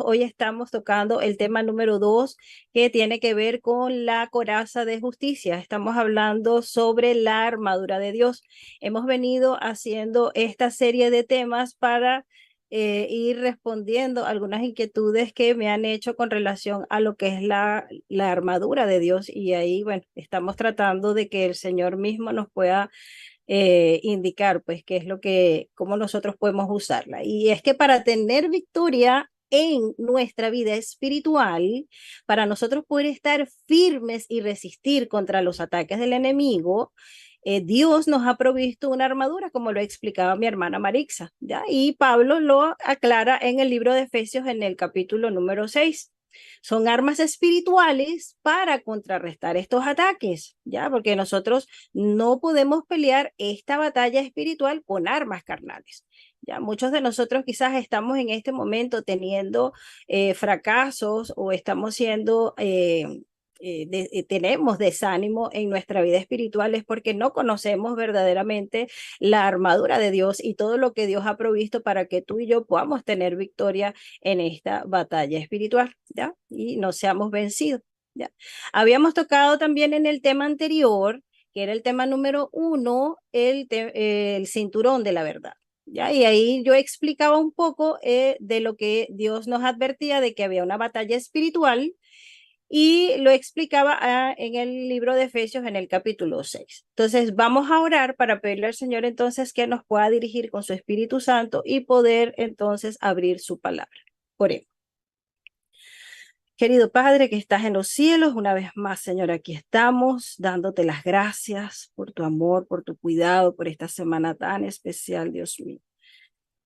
Hoy estamos tocando el tema número 2 que tiene que ver con la coraza de justicia. Estamos hablando sobre la armadura de Dios. Hemos venido haciendo esta serie de temas para ir respondiendo algunas inquietudes que me han hecho con relación a lo que es la armadura de Dios. Y ahí, bueno, estamos tratando de que el Señor mismo nos pueda indicar, pues, qué es lo que, cómo nosotros podemos usarla. Y es que para tener victoria en nuestra vida espiritual, para nosotros poder estar firmes y resistir contra los ataques del enemigo, Dios nos ha provisto una armadura, como lo explicaba mi hermana Marixa, ¿ya? Y Pablo lo aclara en el libro de Efesios en el capítulo número 6. Son armas espirituales para contrarrestar estos ataques, ¿ya? Porque nosotros no podemos pelear esta batalla espiritual con armas carnales. Ya muchos de nosotros quizás estamos en este momento teniendo fracasos o estamos siendo tenemos desánimo en nuestra vida espiritual es porque no conocemos verdaderamente la armadura de Dios y todo lo que Dios ha provisto para que tú y yo podamos tener victoria en esta batalla espiritual, ¿ya? Y no seamos vencidos, ¿ya? Habíamos tocado también en el tema anterior, que era el tema número 1, el cinturón de la verdad. ¿Ya? Y ahí yo explicaba un poco de lo que Dios nos advertía de que había una batalla espiritual y lo explicaba en el libro de Efesios en el capítulo 6. Entonces vamos a orar para pedirle al Señor entonces que nos pueda dirigir con su Espíritu Santo y poder entonces abrir su palabra. Oremos. Querido Padre que estás en los cielos, una vez más, Señor, aquí estamos dándote las gracias por tu amor, por tu cuidado, por esta semana tan especial, Dios mío.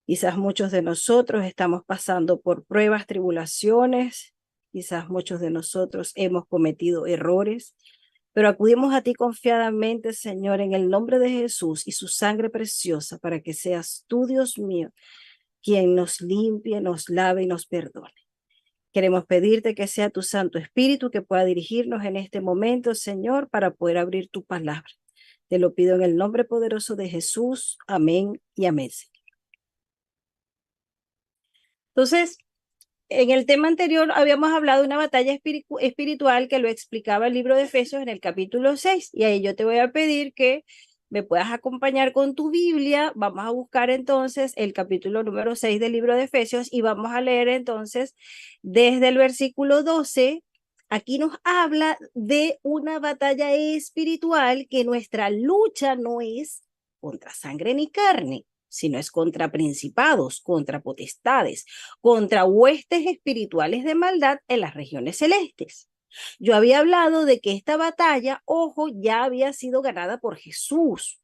Quizás muchos de nosotros estamos pasando por pruebas, tribulaciones, quizás muchos de nosotros hemos cometido errores, pero acudimos a ti confiadamente, Señor, en el nombre de Jesús y su sangre preciosa, para que seas tú, Dios mío, quien nos limpie, nos lave y nos perdone. Queremos pedirte que sea tu Santo Espíritu que pueda dirigirnos en este momento, Señor, para poder abrir tu palabra. Te lo pido en el nombre poderoso de Jesús. Amén y amén. Entonces, en el tema anterior habíamos hablado de una batalla espiritual que lo explicaba el libro de Efesios en el capítulo 6 y ahí yo te voy a pedir que me puedas acompañar con tu Biblia. Vamos a buscar entonces el capítulo número 6 del libro de Efesios y vamos a leer entonces desde el versículo 12. Aquí nos habla de una batalla espiritual que nuestra lucha no es contra sangre ni carne, sino es contra principados, contra potestades, contra huestes espirituales de maldad en las regiones celestes. Yo había hablado de que esta batalla, ojo, ya había sido ganada por Jesús.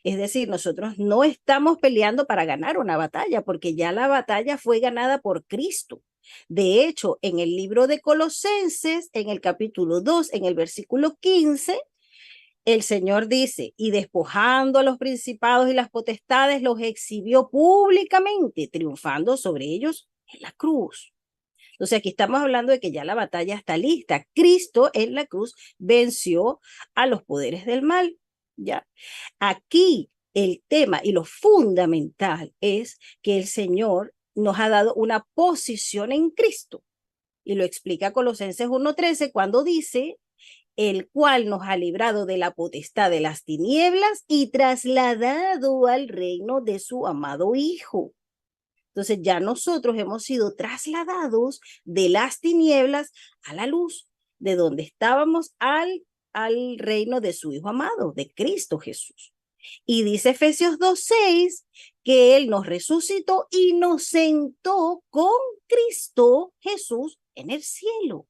Es decir, nosotros no estamos peleando para ganar una batalla, porque ya la batalla fue ganada por Cristo. De hecho, en el libro de Colosenses, en el capítulo 2, en el versículo 15, el Señor dice, y despojando a los principados y las potestades, los exhibió públicamente, triunfando sobre ellos en la cruz. Entonces aquí estamos hablando de que ya la batalla está lista. Cristo en la cruz venció a los poderes del mal. Ya. Aquí el tema y lo fundamental es que el Señor nos ha dado una posición en Cristo. Y lo explica Colosenses 1:13 cuando dice, el cual nos ha librado de la potestad de las tinieblas y trasladado al reino de su amado Hijo. Entonces ya nosotros hemos sido trasladados de las tinieblas a la luz, de donde estábamos al reino de su Hijo amado, de Cristo Jesús. Y dice Efesios 2:6 que Él nos resucitó y nos sentó con Cristo Jesús en el cielo.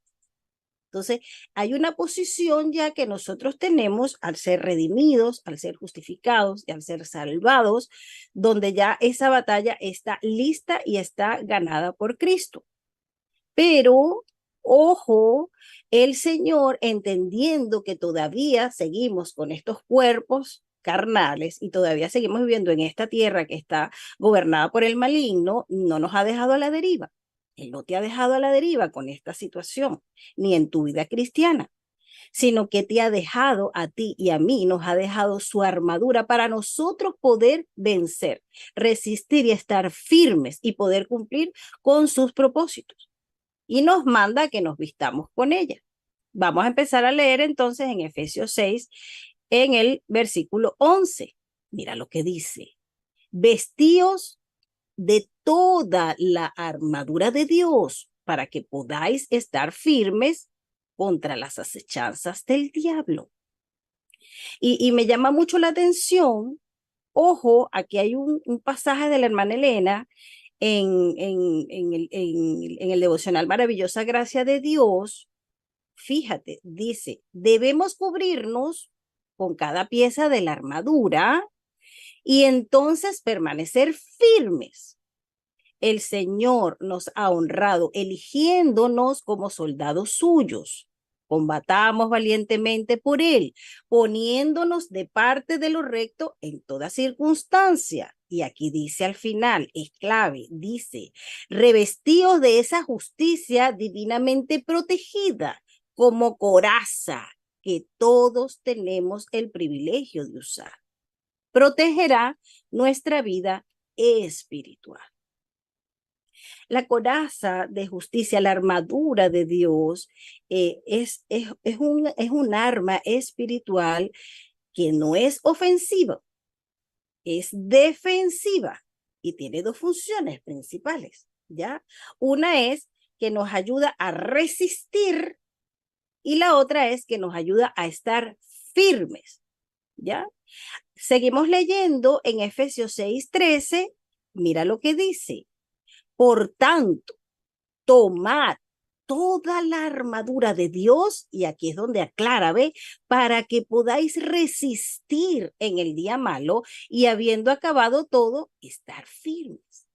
Entonces, hay una posición ya que nosotros tenemos al ser redimidos, al ser justificados y al ser salvados, donde ya esa batalla está lista y está ganada por Cristo. Pero, ojo, el Señor, entendiendo que todavía seguimos con estos cuerpos carnales y todavía seguimos viviendo en esta tierra que está gobernada por el maligno, no nos ha dejado a la deriva. Él no te ha dejado a la deriva con esta situación, ni en tu vida cristiana. sino que te ha dejado a ti y a mí, nos ha dejado su armadura para nosotros poder vencer, resistir y estar firmes y poder cumplir con sus propósitos. Y nos manda que nos vistamos con ella. Vamos a empezar a leer entonces en Efesios 6, en el versículo 11. Mira lo que dice. Vestíos de toda la armadura de Dios para que podáis estar firmes contra las acechanzas del diablo. Y me llama mucho la atención, ojo, aquí hay un pasaje de la hermana Elena en el devocional Maravillosa Gracia de Dios. Fíjate, dice, debemos cubrirnos con cada pieza de la armadura y entonces permanecer firmes. El Señor nos ha honrado eligiéndonos como soldados suyos. Combatamos valientemente por Él, poniéndonos de parte de lo recto en toda circunstancia. Y aquí dice al final, es clave, dice, revestidos de esa justicia divinamente protegida como coraza que todos tenemos el privilegio de usar. Protegerá nuestra vida espiritual. La coraza de justicia, la armadura de Dios, es un arma espiritual que no es ofensiva, es defensiva y tiene dos funciones principales, ¿ya? Una es que nos ayuda a resistir y la otra es que nos ayuda a estar firmes, ¿ya? Seguimos leyendo en Efesios 6:13, mira lo que dice. Por tanto, tomad toda la armadura de Dios, y aquí es donde aclara, ¿ve? Para que podáis resistir en el día malo y habiendo acabado todo, estar firmes.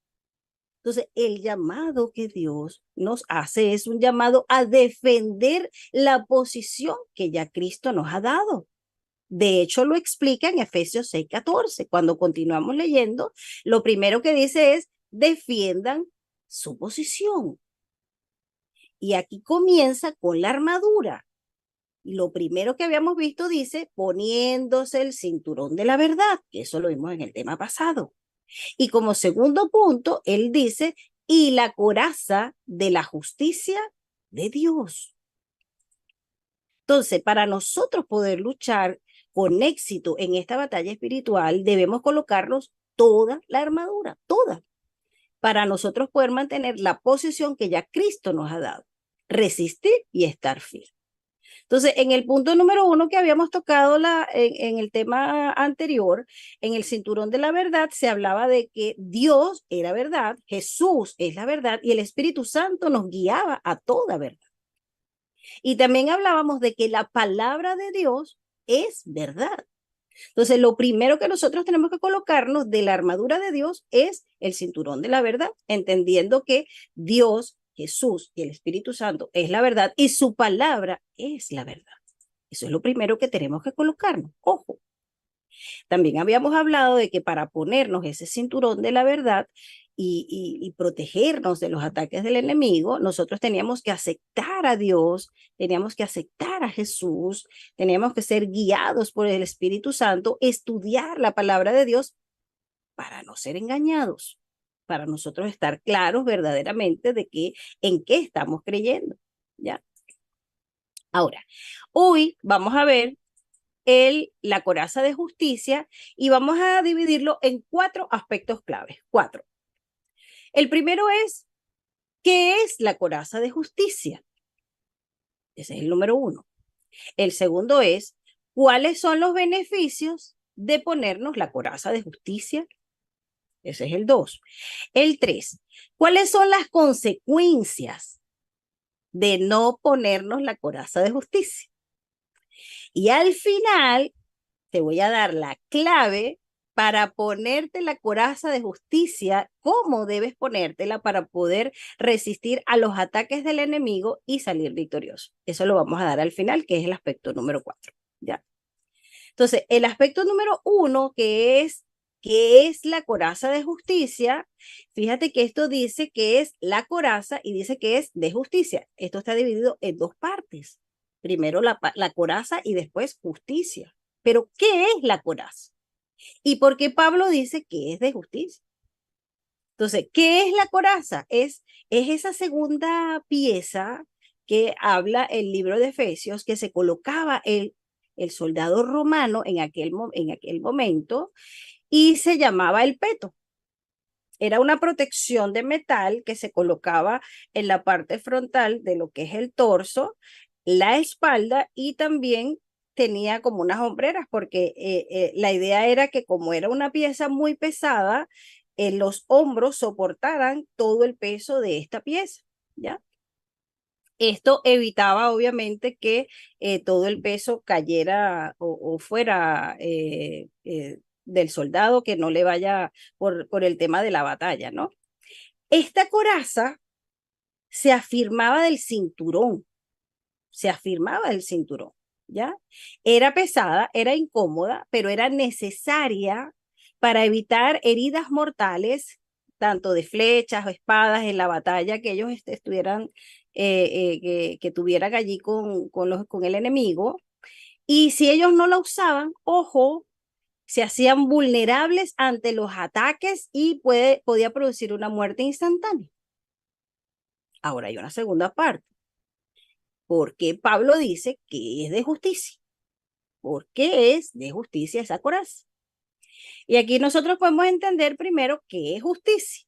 Entonces, el llamado que Dios nos hace es un llamado a defender la posición que ya Cristo nos ha dado. De hecho, lo explica en Efesios 6:14. Cuando continuamos leyendo, lo primero que dice es, defiendan su posición. Y aquí comienza con la armadura. Lo primero que habíamos visto dice, poniéndose el cinturón de la verdad, que eso lo vimos en el tema pasado. Y como segundo punto, él dice, y la coraza de la justicia de Dios. Entonces, para nosotros poder luchar con éxito en esta batalla espiritual, debemos colocarnos toda la armadura, toda, para nosotros poder mantener la posición que ya Cristo nos ha dado, resistir y estar firme. Entonces, en el punto número 1 que habíamos tocado en el tema anterior, en el cinturón de la verdad, se hablaba de que Dios era verdad, Jesús es la verdad y el Espíritu Santo nos guiaba a toda verdad. Y también hablábamos de que la palabra de Dios es verdad. Entonces, lo primero que nosotros tenemos que colocarnos de la armadura de Dios es el cinturón de la verdad, entendiendo que Dios, Jesús y el Espíritu Santo es la verdad y su palabra es la verdad. Eso es lo primero que tenemos que colocarnos. Ojo. También habíamos hablado de que para ponernos ese cinturón de la verdad y protegernos de los ataques del enemigo, nosotros teníamos que aceptar a Dios, teníamos que aceptar a Jesús, teníamos que ser guiados por el Espíritu Santo, estudiar la palabra de Dios para no ser engañados, para nosotros estar claros verdaderamente de que en qué estamos creyendo, ¿ya? Ahora, hoy vamos a ver la coraza de justicia y vamos a dividirlo en 4 aspectos claves. 4. El primero es, ¿qué es la coraza de justicia? Ese es el número 1. El segundo es, ¿cuáles son los beneficios de ponernos la coraza de justicia? Ese es el 2. El 3, ¿cuáles son las consecuencias de no ponernos la coraza de justicia? Y al final te voy a dar la clave para ponerte la coraza de justicia, cómo debes ponértela para poder resistir a los ataques del enemigo y salir victorioso. Eso lo vamos a dar al final, que es el aspecto número 4. ¿Ya? Entonces, el aspecto número 1, que es ¿qué es la coraza de justicia? Fíjate que esto dice que es la coraza y dice que es de justicia. Esto está dividido en 2 partes. Primero la coraza y después justicia. Pero, ¿qué es la coraza? ¿Y por qué Pablo dice que es de justicia? Entonces, ¿qué es la coraza? Es esa segunda pieza que habla el libro de Efesios, que se colocaba el soldado romano en aquel momento y se llamaba el peto. Era una protección de metal que se colocaba en la parte frontal de lo que es el torso, la espalda y también tenía como unas hombreras, porque la idea era que como era una pieza muy pesada, los hombros soportaran todo el peso de esta pieza, ¿ya? Esto evitaba obviamente que todo el peso cayera o fuera del soldado, que no le vaya por el tema de la batalla, ¿no? Esta coraza se afirmaba del cinturón, se afirmaba del cinturón, ¿ya? Era pesada, era incómoda, pero era necesaria para evitar heridas mortales, tanto de flechas o espadas en la batalla que ellos estuvieran, que tuvieran allí con el enemigo. Y si ellos no la usaban, ojo, se hacían vulnerables ante los ataques y podía producir una muerte instantánea. Ahora hay una segunda parte. ¿Por qué Pablo dice que es de justicia? ¿Por qué es de justicia esa coraza? Y aquí nosotros podemos entender primero qué es justicia.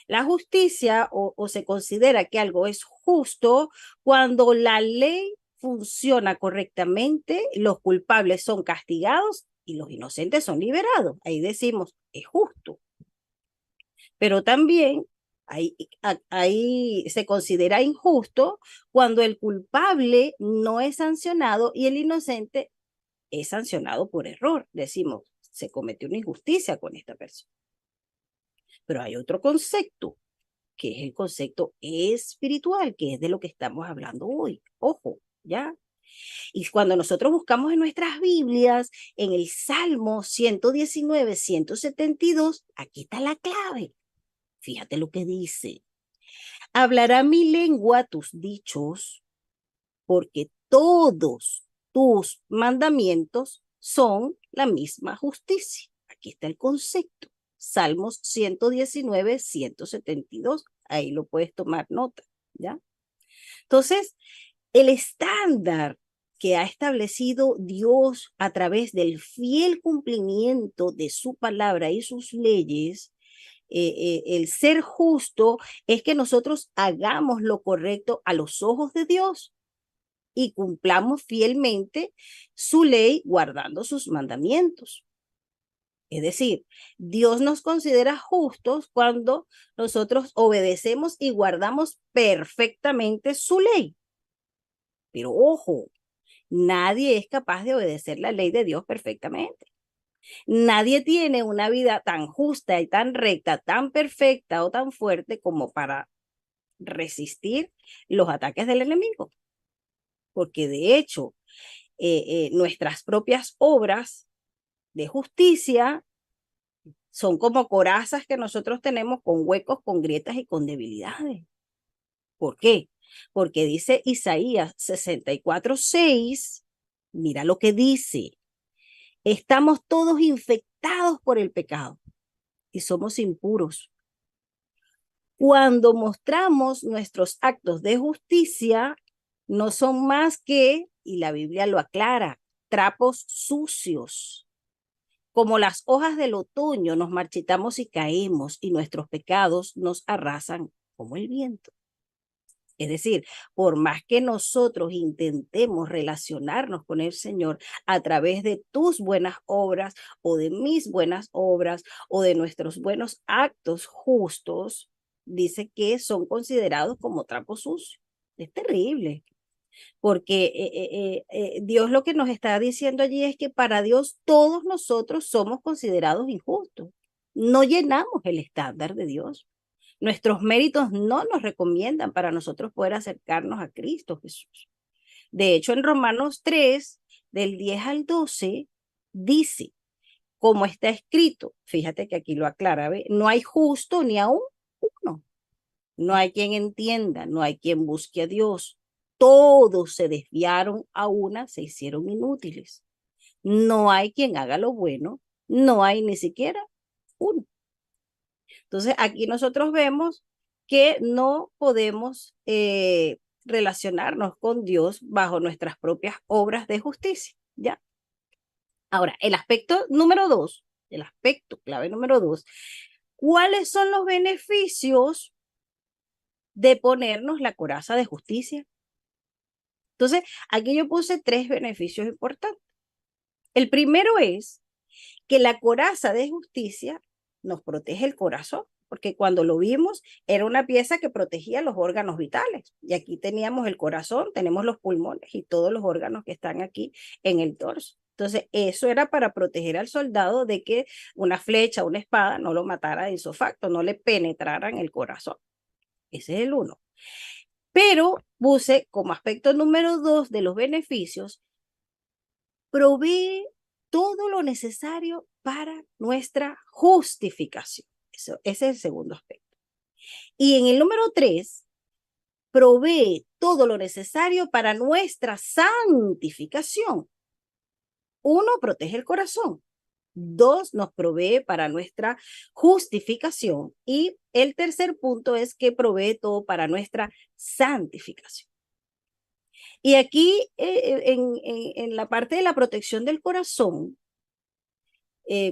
La justicia o se considera que algo es justo cuando la ley funciona correctamente, los culpables son castigados y los inocentes son liberados. Ahí decimos, es justo. Pero también ahí se considera injusto cuando el culpable no es sancionado y el inocente es sancionado por error. Decimos, se cometió una injusticia con esta persona. Pero hay otro concepto, que es el concepto espiritual, que es de lo que estamos hablando hoy. Ojo, ¿ya? Y cuando nosotros buscamos en nuestras Biblias, en el Salmo 119, 172, aquí está la clave. Fíjate lo que dice. Hablará mi lengua tus dichos, porque todos tus mandamientos son la misma justicia. Aquí está el concepto. Salmos 119, 172. Ahí lo puedes tomar nota, ¿ya? Entonces, el estándar que ha establecido Dios a través del fiel cumplimiento de su palabra y sus leyes, el ser justo es que nosotros hagamos lo correcto a los ojos de Dios y cumplamos fielmente su ley guardando sus mandamientos. Es decir, Dios nos considera justos cuando nosotros obedecemos y guardamos perfectamente su ley. Pero ojo, nadie es capaz de obedecer la ley de Dios perfectamente. Nadie tiene una vida tan justa y tan recta, tan perfecta o tan fuerte como para resistir los ataques del enemigo. Porque de hecho, nuestras propias obras de justicia son como corazas que nosotros tenemos con huecos, con grietas y con debilidades. ¿Por qué? Porque dice Isaías 64:6, mira lo que dice, estamos todos infectados por el pecado y somos impuros. Cuando mostramos nuestros actos de justicia, no son más que, y la Biblia lo aclara, trapos sucios. Como las hojas del otoño nos marchitamos y caemos y nuestros pecados nos arrasan como el viento. Es decir, por más que nosotros intentemos relacionarnos con el Señor a través de tus buenas obras o de mis buenas obras o de nuestros buenos actos justos, dice que son considerados como trapos sucios. Es terrible, porque Dios lo que nos está diciendo allí es que para Dios todos nosotros somos considerados injustos. No llenamos el estándar de Dios. Nuestros méritos no nos recomiendan para nosotros poder acercarnos a Cristo Jesús. De hecho, en Romanos 3, del 10 al 12, dice, como está escrito, fíjate que aquí lo aclara, ¿ve? No hay justo ni aún uno. No hay quien entienda, no hay quien busque a Dios. todos se desviaron a una, se hicieron inútiles. No hay quien haga lo bueno, no hay ni siquiera uno. Entonces, aquí nosotros vemos que no podemos relacionarnos con Dios bajo nuestras propias obras de justicia, ¿ya? Ahora, el aspecto número dos, el aspecto clave número dos, ¿cuáles son los beneficios de ponernos la coraza de justicia? Entonces, aquí yo puse tres beneficios importantes. El primero es que la coraza de justicia nos protege el corazón, porque cuando lo vimos era una pieza que protegía los órganos vitales. Y aquí teníamos el corazón, tenemos los pulmones y todos los órganos que están aquí en el torso. Entonces, eso era para proteger al soldado de que una flecha, una espada no lo matara de isofacto, no le penetrara en el corazón. Ese es el uno. Pero puse como aspecto número dos de los beneficios, provee todo lo necesario para nuestra justificación. Eso, ese es el segundo aspecto. Y en el número tres, provee todo lo necesario para nuestra santificación. Uno, protege el corazón. Dos, nos provee para nuestra justificación. Y el tercer punto es que provee todo para nuestra santificación. Y aquí, en la parte de la protección del corazón,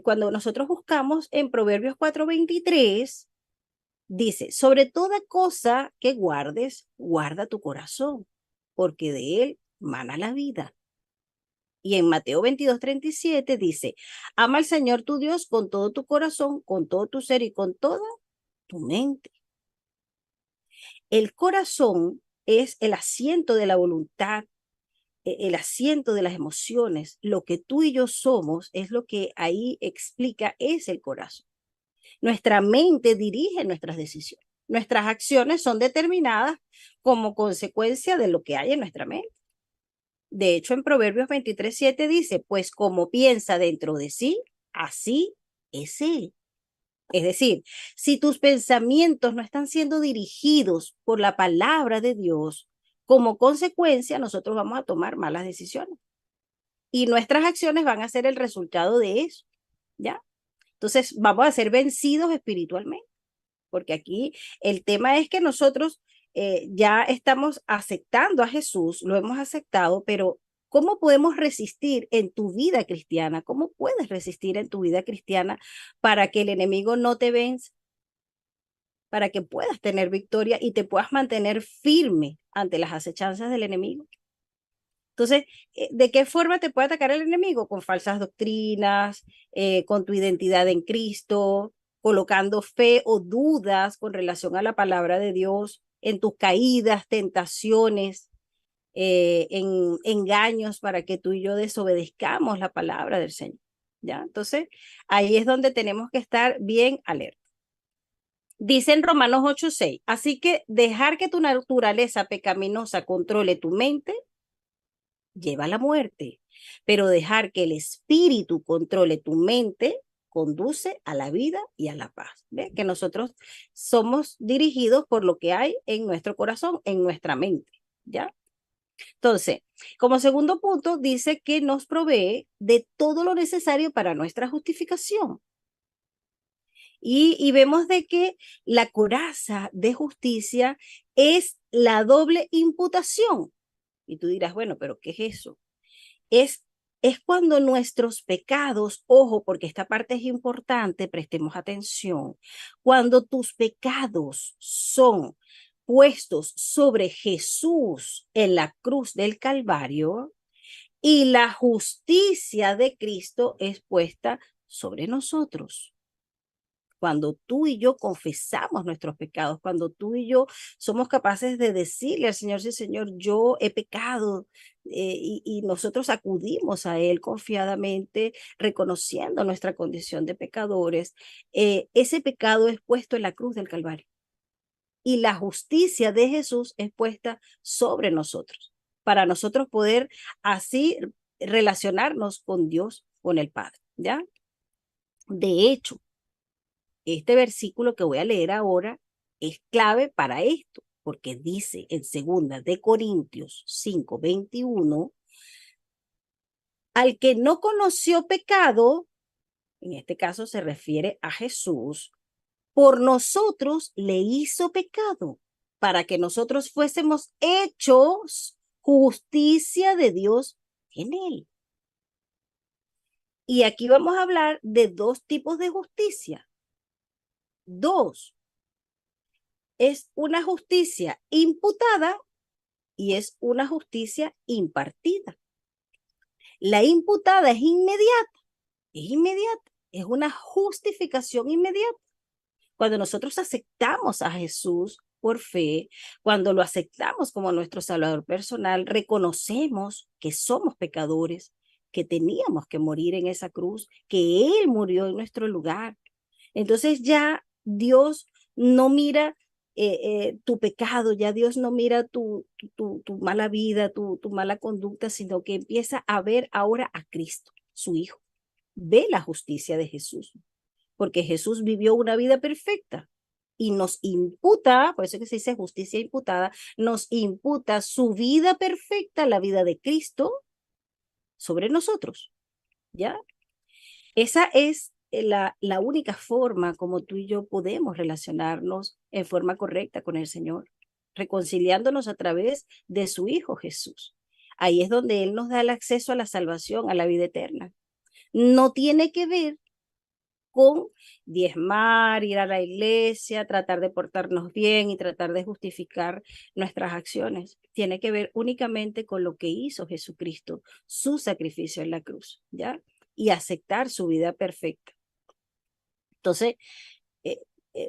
cuando nosotros buscamos en Proverbios 4:23, dice, sobre toda cosa que guardes, guarda tu corazón, porque de él mana la vida. Y en Mateo 22:37 dice, ama al Señor tu Dios con todo tu corazón, con todo tu ser y con toda tu mente. El corazón es el asiento de la voluntad, el asiento de las emociones. Lo que tú y yo somos es lo que ahí explica, es el corazón. Nuestra mente dirige nuestras decisiones. Nuestras acciones son determinadas como consecuencia de lo que hay en nuestra mente. De hecho, en Proverbios 23:7 dice, pues como piensa dentro de sí, así es él. Es decir, si tus pensamientos no están siendo dirigidos por la palabra de Dios, como consecuencia, nosotros vamos a tomar malas decisiones. Y nuestras acciones van a ser el resultado de eso, ¿ya? Entonces, vamos a ser vencidos espiritualmente, porque aquí el tema es que nosotros ya estamos aceptando a Jesús, lo hemos aceptado, pero ¿cómo podemos resistir en tu vida cristiana? ¿Cómo puedes resistir en tu vida cristiana para que el enemigo no te venza? Para que puedas tener victoria y te puedas mantener firme ante las acechanzas del enemigo. Entonces, ¿de qué forma te puede atacar el enemigo? Con falsas doctrinas, con tu identidad en Cristo, colocando fe o dudas con relación a la palabra de Dios, en tus caídas, tentaciones, en engaños para que tú y yo desobedezcamos la palabra del Señor. ¿Ya? Entonces, ahí es donde tenemos que estar bien alerta. Dice en Romanos 8:6, así que dejar que tu naturaleza pecaminosa controle tu mente lleva a la muerte, pero dejar que el espíritu controle tu mente conduce a la vida y a la paz. ¿Ve? Que nosotros somos dirigidos por lo que hay en nuestro corazón, en nuestra mente, ¿ya? Entonces, como segundo punto, dice que nos provee de todo lo necesario para nuestra justificación. Y vemos de que la coraza de justicia es la doble imputación. Y tú dirás, bueno, pero ¿qué es eso? Es, es cuando nuestros pecados, ojo, porque esta parte es importante, prestemos atención, cuando tus pecados son puestos sobre Jesús en la cruz del Calvario y la justicia de Cristo es puesta sobre nosotros. Cuando tú y yo confesamos nuestros pecados, cuando tú y yo somos capaces de decirle al Señor, sí, Señor, yo he pecado, y nosotros acudimos a Él confiadamente, reconociendo nuestra condición de pecadores, ese pecado es puesto en la cruz del Calvario y la justicia de Jesús es puesta sobre nosotros, para nosotros poder así relacionarnos con Dios, con el Padre, ¿ya? De hecho, este versículo que voy a leer ahora es clave para esto. porque dice en 2 Corintios 5:21, al que no conoció pecado, en este caso se refiere a Jesús, por nosotros le hizo pecado, para que nosotros fuésemos hechos justicia de Dios en él. Y aquí vamos a hablar de dos tipos de justicia. Dos, es una justicia imputada y es una justicia impartida. La imputada es inmediata, es una justificación inmediata. Cuando nosotros aceptamos a Jesús por fe, cuando lo aceptamos como nuestro Salvador personal, reconocemos que somos pecadores, que teníamos que morir en esa cruz, que Él murió en nuestro lugar. Entonces ya Dios no mira tu pecado, ya Dios no mira tu mala vida, tu mala conducta, sino que empieza a ver ahora a Cristo, su Hijo. Ve la justicia de Jesús, porque Jesús vivió una vida perfecta y nos imputa, por eso que se dice justicia imputada, nos imputa su vida perfecta, la vida de Cristo, sobre nosotros, ¿ya? Esa es la única forma como tú y yo podemos relacionarnos en forma correcta con el Señor, reconciliándonos a través de su Hijo Jesús. Ahí es donde Él nos da el acceso a la salvación, a la vida eterna. No tiene que ver con diezmar, ir a la iglesia, tratar de portarnos bien y tratar de justificar nuestras acciones. Tiene que ver únicamente con lo que hizo Jesucristo, su sacrificio en la cruz, ¿ya? Y aceptar su vida perfecta. Entonces, eh,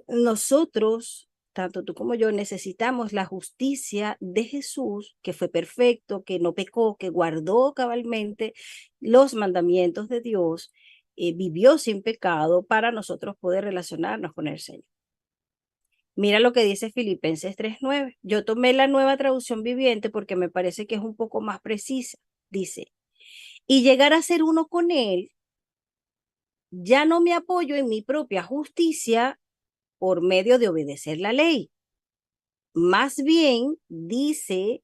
nosotros, tanto tú como yo, necesitamos la justicia de Jesús, que fue perfecto, que no pecó, que guardó cabalmente los mandamientos de Dios, vivió sin pecado para nosotros poder relacionarnos con el Señor. Mira lo que dice Filipenses 3:9. Yo tomé la Nueva Traducción Viviente porque me parece que es un poco más precisa. Dice, y llegar a ser uno con Él, ya no me apoyo en mi propia justicia por medio de obedecer la ley. Más bien dice,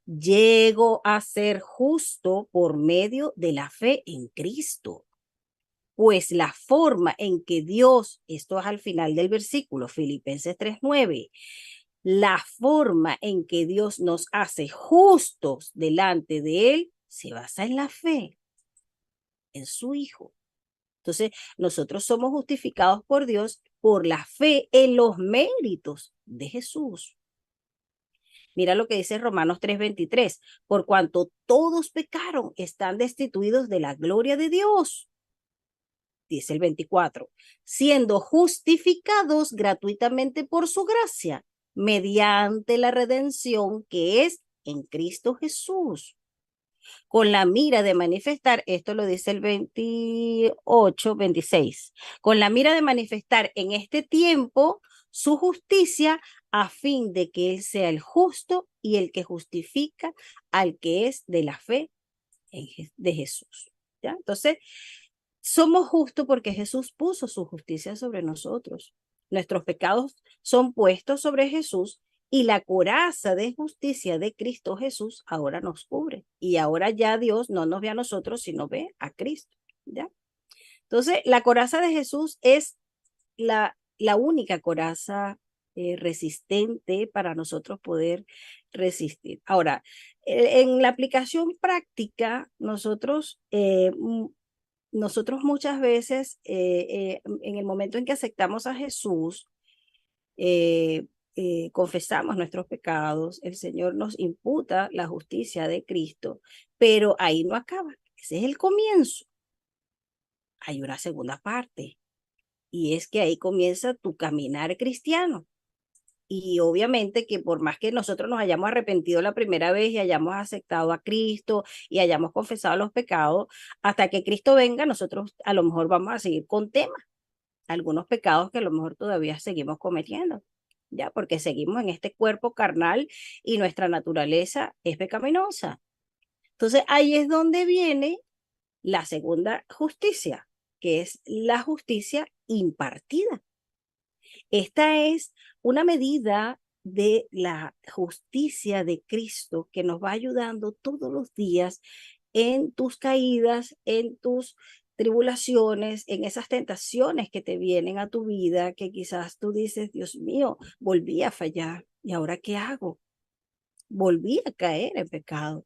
llego a ser justo por medio de la fe en Cristo. Pues la forma en que Dios, esto es al final del versículo, Filipenses 3:9, la forma en que Dios nos hace justos delante de Él se basa en la fe, en su Hijo. Entonces, nosotros somos justificados por Dios por la fe en los méritos de Jesús. Mira lo que dice Romanos 3:23, por cuanto todos pecaron, están destituidos de la gloria de Dios. Dice el 24, siendo justificados gratuitamente por su gracia, mediante la redención que es en Cristo Jesús, con la mira de manifestar, esto lo dice el 28-26, con la mira de manifestar en este tiempo su justicia a fin de que Él sea el justo y el que justifica al que es de la fe de Jesús. ¿Ya? Entonces, somos justos porque Jesús puso su justicia sobre nosotros. Nuestros pecados son puestos sobre Jesús y la coraza de justicia de Cristo Jesús ahora nos cubre. Y ahora ya Dios no nos ve a nosotros, sino ve a Cristo. ¿Ya? Entonces, la coraza de Jesús es la única coraza resistente para nosotros poder resistir. Ahora, en la aplicación práctica, nosotros muchas veces, en el momento en que aceptamos a Jesús, confesamos nuestros pecados, el Señor nos imputa la justicia de Cristo, pero ahí no acaba. Ese es el comienzo. Hay una segunda parte, y es que ahí comienza tu caminar cristiano. Y obviamente que por más que nosotros nos hayamos arrepentido la primera vez y hayamos aceptado a Cristo y hayamos confesado los pecados, hasta que Cristo venga, nosotros a lo mejor vamos a seguir con temas, algunos pecados que a lo mejor todavía seguimos cometiendo, ya, porque seguimos en este cuerpo carnal y nuestra naturaleza es pecaminosa. Entonces ahí es donde viene la segunda justicia, que es la justicia impartida. Esta es una medida de la justicia de Cristo que nos va ayudando todos los días en tus caídas, en tus tribulaciones, en esas tentaciones que te vienen a tu vida, que quizás tú dices, Dios mío, volví a fallar. ¿Y ahora qué hago? Volví a caer en pecado.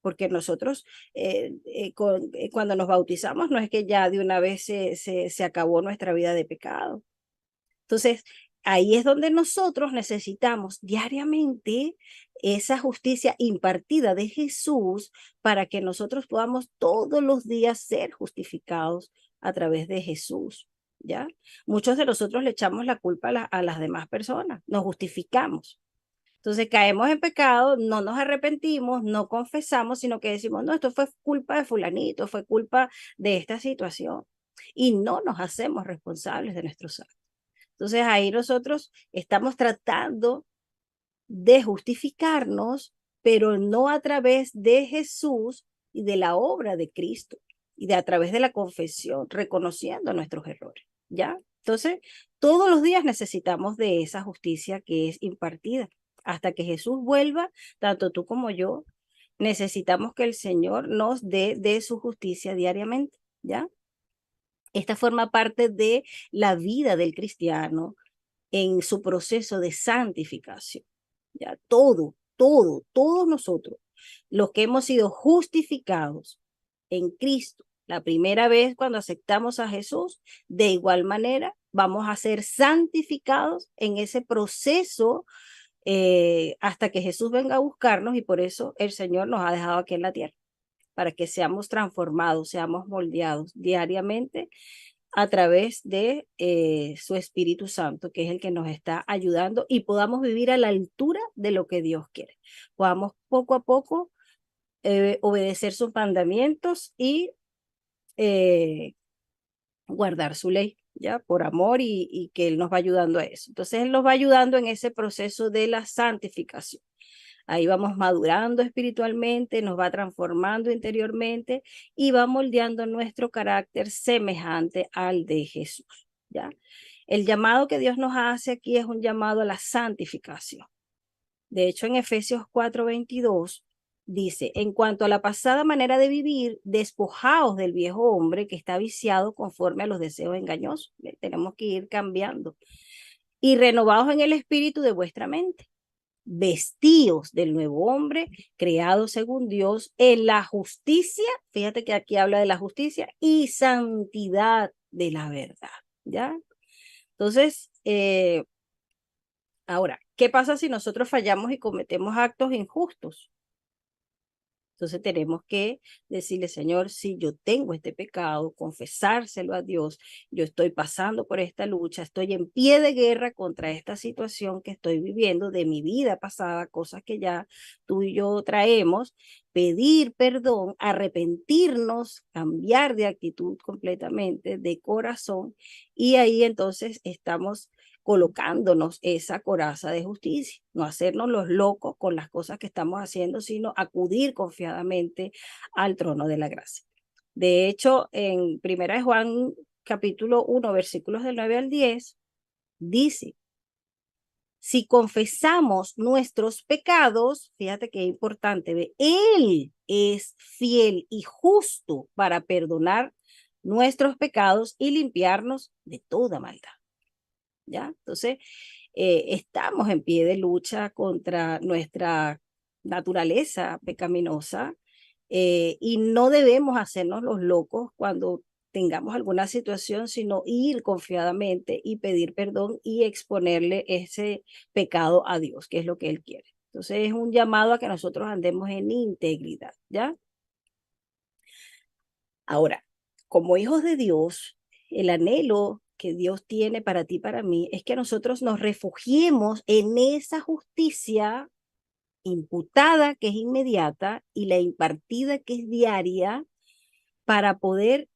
Porque nosotros cuando nos bautizamos no es que ya de una vez se acabó nuestra vida de pecado. Entonces, ahí es donde nosotros necesitamos diariamente esa justicia impartida de Jesús para que nosotros podamos todos los días ser justificados a través de Jesús, ¿ya? Muchos de nosotros le echamos la culpa a las demás personas, nos justificamos. Entonces caemos en pecado, no nos arrepentimos, no confesamos, sino que decimos, no, esto fue culpa de fulanito, fue culpa de esta situación. Y no nos hacemos responsables de nuestros actos. Entonces ahí nosotros estamos tratando de justificarnos, pero no a través de Jesús y de la obra de Cristo y de a través de la confesión, reconociendo nuestros errores, ¿ya? Entonces, todos los días necesitamos de esa justicia que es impartida. Hasta que Jesús vuelva, tanto tú como yo, necesitamos que el Señor nos dé de su justicia diariamente, ¿ya? Esta forma parte de la vida del cristiano en su proceso de santificación. Ya todos nosotros, los que hemos sido justificados en Cristo, la primera vez cuando aceptamos a Jesús, de igual manera vamos a ser santificados en ese proceso hasta que Jesús venga a buscarnos y por eso el Señor nos ha dejado aquí en la tierra, para que seamos transformados, seamos moldeados diariamente a través de su Espíritu Santo, que es el que nos está ayudando y podamos vivir a la altura de lo que Dios quiere. Podamos poco a poco obedecer sus mandamientos y guardar su ley, ¿ya? Por amor y que Él nos va ayudando a eso. Entonces, Él nos va ayudando en ese proceso de la santificación. Ahí vamos madurando espiritualmente, nos va transformando interiormente y va moldeando nuestro carácter semejante al de Jesús, ¿ya? El llamado que Dios nos hace aquí es un llamado a la santificación. De hecho, en Efesios 4:22 dice, en cuanto a la pasada manera de vivir, despojaos del viejo hombre que está viciado conforme a los deseos engañosos. Tenemos que ir cambiando. Y renovados en el espíritu de vuestra mente, vestíos del nuevo hombre, creado según Dios en la justicia, fíjate que aquí habla de la justicia y santidad de la verdad, ¿ya? Entonces, ahora, ¿qué pasa si nosotros fallamos y cometemos actos injustos? Entonces tenemos que decirle, Señor, si yo tengo este pecado, confesárselo a Dios, yo estoy pasando por esta lucha, estoy en pie de guerra contra esta situación que estoy viviendo de mi vida pasada, cosas que ya tú y yo traemos, pedir perdón, arrepentirnos, cambiar de actitud completamente, de corazón, y ahí entonces estamos colocándonos esa coraza de justicia, no hacernos los locos con las cosas que estamos haciendo, sino acudir confiadamente al trono de la gracia. De hecho, en Primera de Juan capítulo 1, versículos del 9 al 10, dice, si confesamos nuestros pecados, fíjate qué importante, ¿ve? Él es fiel y justo para perdonar nuestros pecados y limpiarnos de toda maldad. ¿Ya? Entonces, estamos en pie de lucha contra nuestra naturaleza pecaminosa y no debemos hacernos los locos cuando tengamos alguna situación, sino ir confiadamente y pedir perdón y exponerle ese pecado a Dios, que es lo que Él quiere. Entonces, es un llamado a que nosotros andemos en integridad, ¿ya? Ahora, como hijos de Dios, el anhelo que Dios tiene para ti, para mí, es que nosotros nos refugiemos en esa justicia imputada, que es inmediata, y la impartida, que es diaria, para poder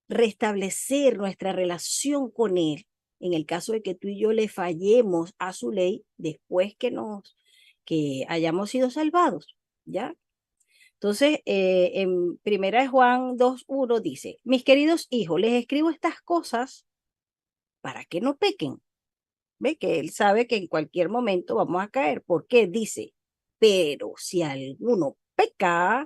restablecer nuestra relación con Él. En el caso de que tú y yo le fallemos a su ley después que hayamos sido salvados, ¿ya? Entonces, en Primera de Juan 2:1 dice, mis queridos hijos, les escribo estas cosas para que no pequen. Ve que Él sabe que en cualquier momento vamos a caer. ¿Por qué? Dice, pero si alguno peca,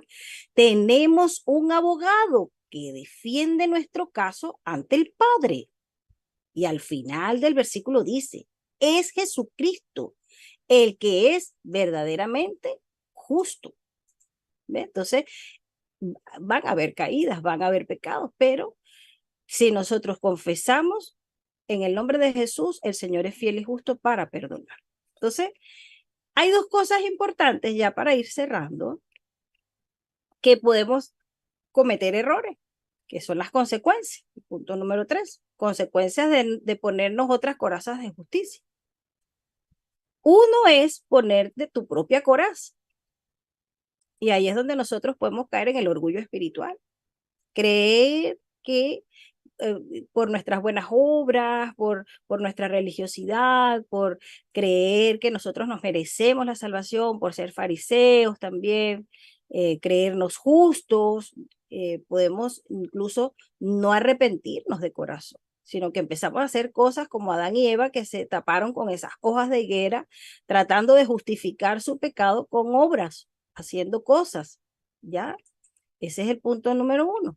tenemos un abogado que defiende nuestro caso ante el Padre. Y al final del versículo dice, es Jesucristo el que es verdaderamente justo. ¿Ve? Entonces, van a haber caídas, van a haber pecados, pero si nosotros confesamos en el nombre de Jesús, el Señor es fiel y justo para perdonar. Entonces, hay dos cosas importantes ya para ir cerrando, que podemos cometer errores, que son las consecuencias. Punto número 3, consecuencias de ponernos otras corazas de justicia. Uno es poner de tu propia coraza. Y ahí es donde nosotros podemos caer en el orgullo espiritual. Creer que por nuestras buenas obras, por nuestra religiosidad, por creer que nosotros nos merecemos la salvación, por ser fariseos también, creernos justos, podemos incluso no arrepentirnos de corazón, sino que empezamos a hacer cosas como Adán y Eva que se taparon con esas hojas de higuera, tratando de justificar su pecado con obras, haciendo cosas, ¿ya? Ese es el punto número 1.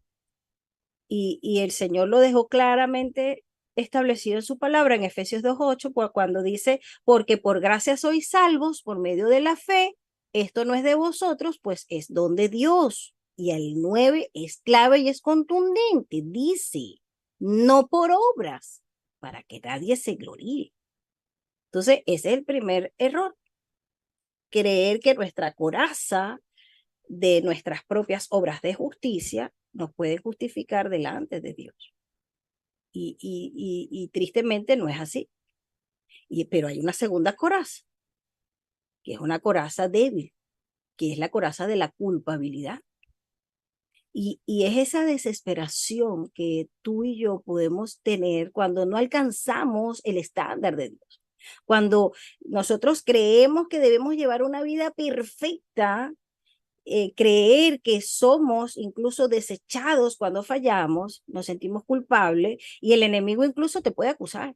Y el Señor lo dejó claramente establecido en su palabra en Efesios 2:8, cuando dice, porque por gracia sois salvos por medio de la fe, esto no es de vosotros, pues es don de Dios. Y el 9 es clave y es contundente, dice, no por obras, para que nadie se gloríe. Entonces, ese es el primer error, creer que nuestra coraza de nuestras propias obras de justicia nos puede justificar delante de Dios. Y tristemente no es así. Pero hay una segunda coraza, que es una coraza débil, que es la coraza de la culpabilidad. Y es esa desesperación que tú y yo podemos tener cuando no alcanzamos el estándar de Dios. Cuando nosotros creemos que debemos llevar una vida perfecta, creer que somos incluso desechados cuando fallamos, nos sentimos culpables y el enemigo incluso te puede acusar.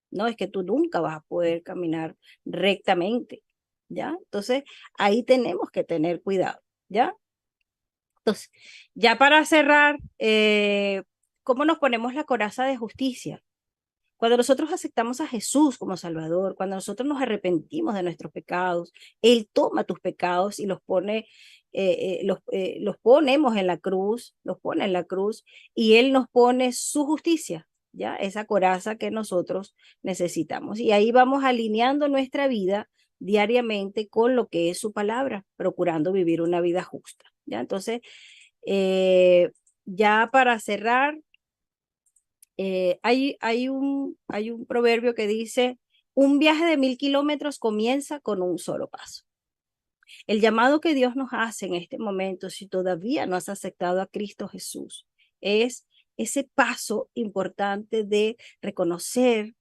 No, es que tú nunca vas a poder caminar rectamente, ¿ya? Entonces, ahí tenemos que tener cuidado, ¿ya? Entonces, ya para cerrar, ¿cómo nos ponemos la coraza de justicia? Cuando nosotros aceptamos a Jesús como Salvador, cuando nosotros nos arrepentimos de nuestros pecados, Él toma tus pecados y los pone, los ponemos en la cruz, los pone en la cruz y Él nos pone su justicia, ¿ya? Esa coraza que nosotros necesitamos. Y ahí vamos alineando nuestra vida diariamente con lo que es su palabra, procurando vivir una vida justa, ¿ya? Entonces, eh, ya para cerrar, hay un proverbio que dice, un viaje de 1000 kilómetros comienza con un solo paso. El llamado que Dios nos hace en este momento, si todavía no has aceptado a Cristo Jesús, es ese paso importante de reconocer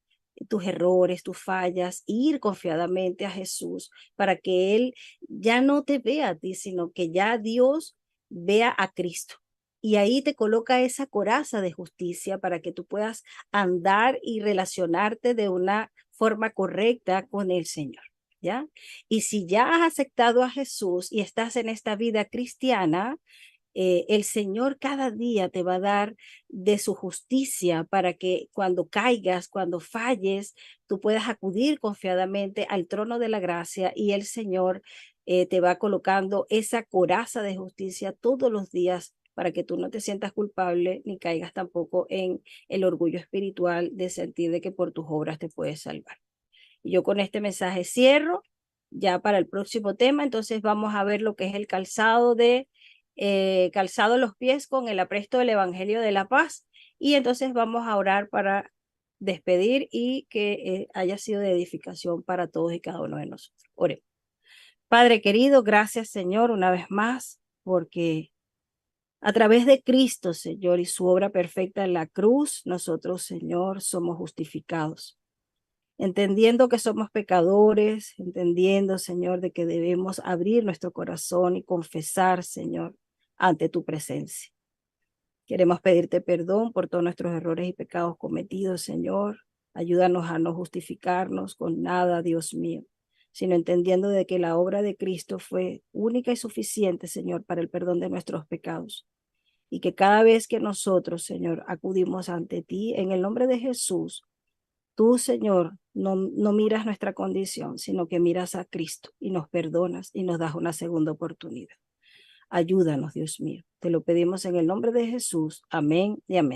tus errores, tus fallas, ir confiadamente a Jesús para que Él ya no te vea a ti, sino que ya Dios vea a Cristo. Y ahí te coloca esa coraza de justicia para que tú puedas andar y relacionarte de una forma correcta con el Señor, ¿ya? Y si ya has aceptado a Jesús y estás en esta vida cristiana, el Señor cada día te va a dar de su justicia para que cuando caigas, cuando falles, tú puedas acudir confiadamente al trono de la gracia y el Señor te va colocando esa coraza de justicia todos los días para que tú no te sientas culpable ni caigas tampoco en el orgullo espiritual de sentir de que por tus obras te puedes salvar. Y yo con este mensaje cierro ya para el próximo tema. Entonces vamos a ver lo que es el calzado los pies con el apresto del Evangelio de la Paz. Y entonces vamos a orar para despedir y que haya sido de edificación para todos y cada uno de nosotros. Oremos. Padre querido, gracias Señor una vez más porque a través de Cristo, Señor, y su obra perfecta en la cruz, nosotros, Señor, somos justificados. Entendiendo que somos pecadores, entendiendo, Señor, de que debemos abrir nuestro corazón y confesar, Señor, ante tu presencia. Queremos pedirte perdón por todos nuestros errores y pecados cometidos, Señor. Ayúdanos a no justificarnos con nada, Dios mío, sino entendiendo de que la obra de Cristo fue única y suficiente, Señor, para el perdón de nuestros pecados. Y que cada vez que nosotros, Señor, acudimos ante ti en el nombre de Jesús, tú, Señor, no miras nuestra condición, sino que miras a Cristo y nos perdonas y nos das una segunda oportunidad. Ayúdanos, Dios mío. Te lo pedimos en el nombre de Jesús. Amén y amén.